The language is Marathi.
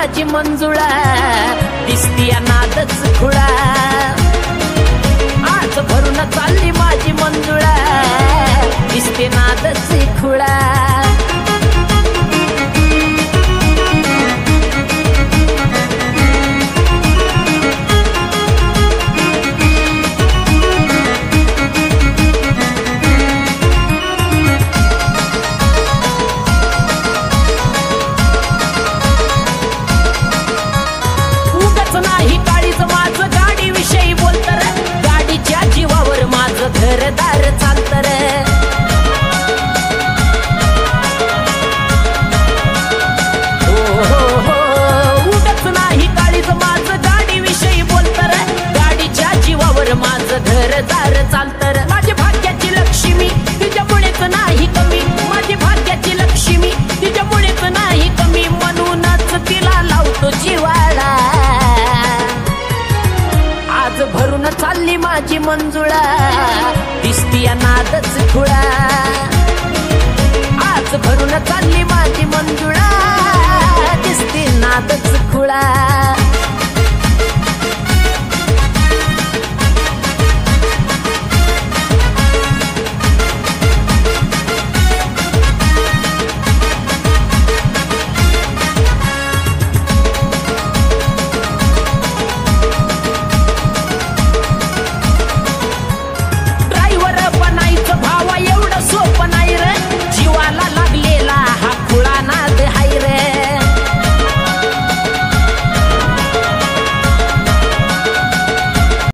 माझी मंजुळा दिसती नादच खुळा आज भरून चालली माझी मंजुळा दिसते नादच खुळा नाही काळीच माझं गाडी विषयी बोलत रे गाडीच्या जीवावर माझं घरदार चालत रे उगच नाही काळीच माझं गाडी विषयी बोलत रे गाडीच्या जीवावर माझं घरदार चालत रे माझी भाग्याची लक्ष्मी तिच्यामुळेच नाही कमी माझी भाग्याची लक्ष्मी तिच्यामुळेच नाही कमी म्हणूनच तिला लावतो जिवाळा आज भरून चालली माझी मंजुळा दिसती नादच खुळा आज भरून चालली माझी मंजुळा